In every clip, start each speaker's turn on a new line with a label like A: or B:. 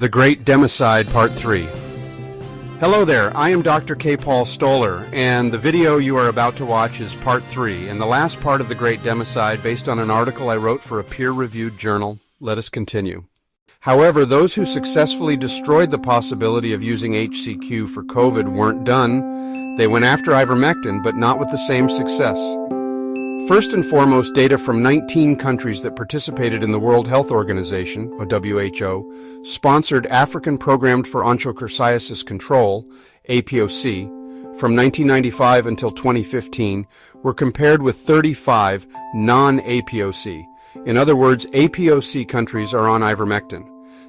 A: The Great Democide Part 3. Hello there, I am Dr. K. Paul Stoller, and the video you are about to watch is Part 3, and the last part of The Great Democide based on an article I wrote for a peer-reviewed journal. Let us continue. However, those who successfully destroyed the possibility of using HCQ for COVID weren't done. They went after ivermectin, but not with the same success. First and foremost, data from 19 countries that participated in the World Health Organization, or WHO, sponsored African Programmed for Onchocerciasis Control, APOC, from 1995 until 2015, were compared with 35 non-APOC. In other words, APOC countries are on ivermectin.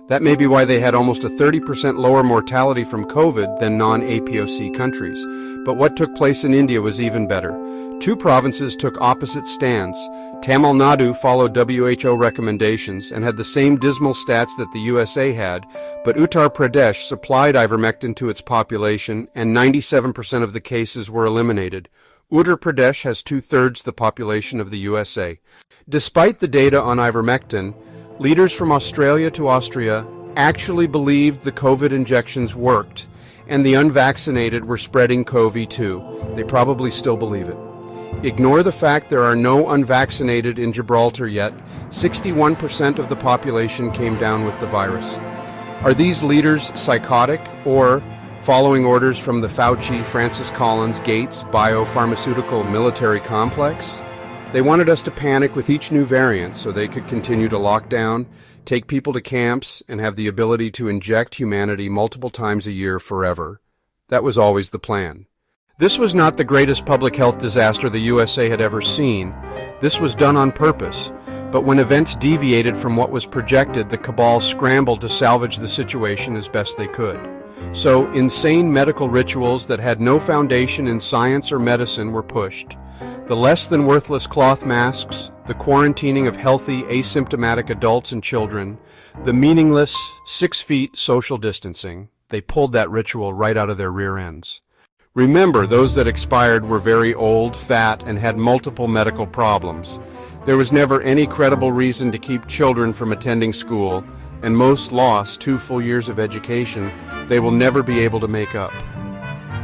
A: That may be why they had almost a 30% lower mortality from COVID than non-APOC countries. But what took place in India was even better. Two provinces took opposite stands. Tamil Nadu followed WHO recommendations and had the same dismal stats that the USA had, but Uttar Pradesh supplied ivermectin to its population, and 97% of the cases were eliminated. Uttar Pradesh has two-thirds the population of the USA. Despite the data on ivermectin, leaders from Australia to Austria actually believed the COVID injections worked, and the unvaccinated were spreading COVID too. They probably still believe it. Ignore the fact there are no unvaccinated in Gibraltar yet. 61% of the population came down with the virus. Are these leaders psychotic or following orders from the Fauci, Francis Collins, Gates biopharmaceutical military complex? They wanted us to panic with each new variant so they could continue to lock down, take people to camps, and have the ability to inject humanity multiple times a year forever. That was always the plan. This was not the greatest public health disaster the USA had ever seen. This was done on purpose. But when events deviated from what was projected, the cabal scrambled to salvage the situation as best they could. So, insane medical rituals that had no foundation in science or medicine were pushed. The less-than-worthless cloth masks, the quarantining of healthy, asymptomatic adults and children, the meaningless 6 feet social distancing, they pulled that ritual right out of their rear ends. Remember, those that expired were very old, fat, and had multiple medical problems. There was never any credible reason to keep children from attending school, and most lost 2 full years of education they will never be able to make up.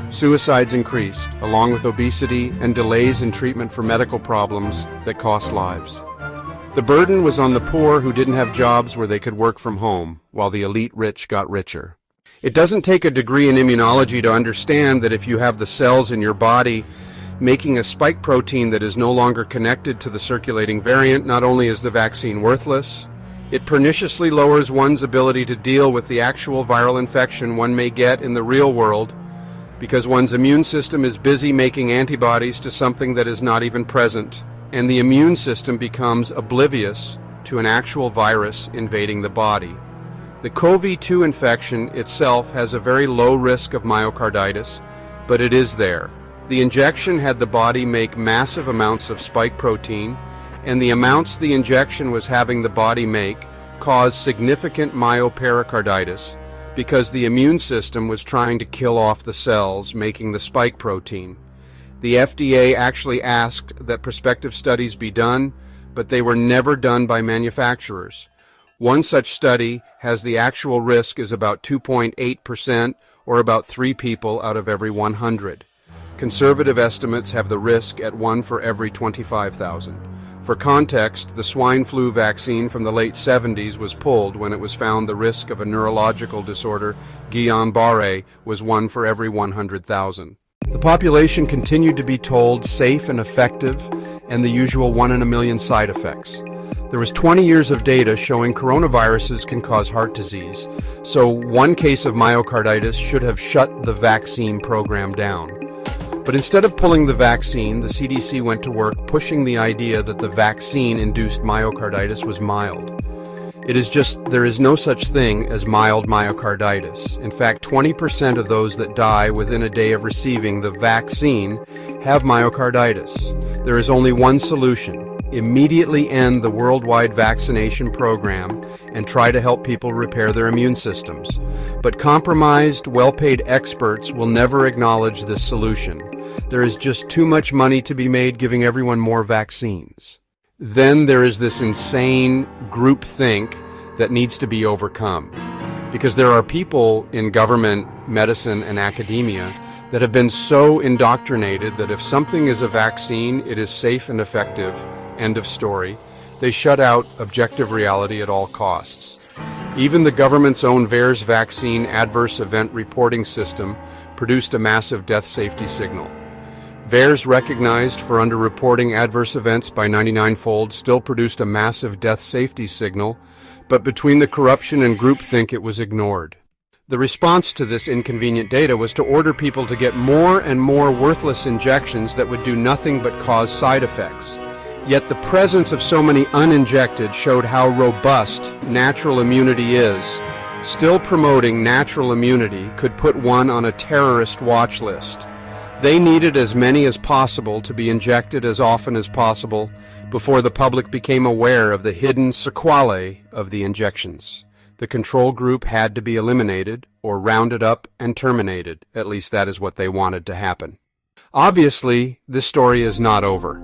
A: Suicides increased, along with obesity and delays in treatment for medical problems that cost lives. The burden was on the poor who didn't have jobs where they could work from home, while the elite rich got richer. It doesn't take a degree in immunology to understand that if you have the cells in your body making a spike protein that is no longer connected to the circulating variant, not only is the vaccine worthless, it perniciously lowers one's ability to deal with the actual viral infection one may get in the real world, because one's immune system is busy making antibodies to something that is not even present, and the immune system becomes oblivious to an actual virus invading the body. The COVID-2 infection itself has a very low risk of myocarditis, but it is there. The injection had the body make massive amounts of spike protein, and the amounts the injection was having the body make caused significant myopericarditis, because the immune system was trying to kill off the cells making the spike protein. The FDA actually asked that prospective studies be done, but they were never done by manufacturers. One such study has the actual risk is about 2.8%, or about 3 people out of every 100. Conservative estimates have the risk at 1 for every 25,000. For context, the swine flu vaccine from the late 70s was pulled when it was found the risk of a neurological disorder, Guillain-Barré, was 1 for every 100,000. The population continued to be told safe and effective, and the usual 1 in a million side effects. There was 20 years of data showing coronaviruses can cause heart disease, so 1 case of myocarditis should have shut the vaccine program down. But instead of pulling the vaccine, the CDC went to work pushing the idea that the vaccine-induced myocarditis was mild. There is no such thing as mild myocarditis. In fact, 20% of those that die within a day of receiving the vaccine have myocarditis. There is only one solution. Immediately end the worldwide vaccination program and try to help people repair their immune systems. But compromised, well-paid experts will never acknowledge this solution. There is just too much money to be made giving everyone more vaccines. Then there is this insane groupthink that needs to be overcome. because there are people in government, medicine, and academia that have been so indoctrinated that if something is a vaccine, it is safe and effective, end of story. They shut out objective reality at all costs. Even the government's own VAERS vaccine adverse event reporting system produced a massive death safety signal. VAERS, recognized for underreporting adverse events by 99-fold, still produced a massive death safety signal, but between the corruption and groupthink it was ignored. The response to this inconvenient data was to order people to get more and more worthless injections that would do nothing but cause side effects. Yet the presence of so many uninjected showed how robust natural immunity is. Still promoting natural immunity could put one on a terrorist watch list. They needed as many as possible to be injected as often as possible before the public became aware of the hidden sequelae of the injections. The control group had to be eliminated or rounded up and terminated. At least that is what they wanted to happen. Obviously, this story is not over.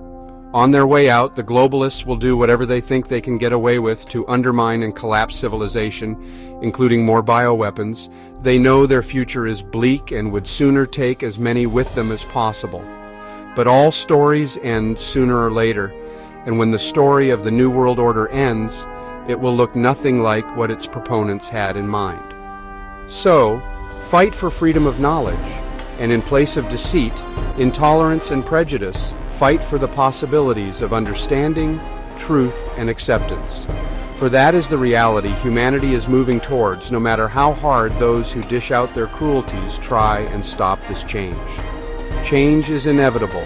A: On their way out, the globalists will do whatever they think they can get away with to undermine and collapse civilization, including more bioweapons. They know their future is bleak and would sooner take as many with them as possible. But all stories end sooner or later, and when the story of the New World Order ends, it will look nothing like what its proponents had in mind. So, fight for freedom of knowledge, and in place of deceit, intolerance, and prejudice, fight for the possibilities of understanding, truth, and acceptance. For that is the reality humanity is moving towards, no matter how hard those who dish out their cruelties try and stop this change. Change is inevitable.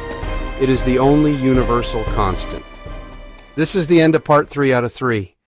A: It is the only universal constant. This is the end of part 3 out of 3.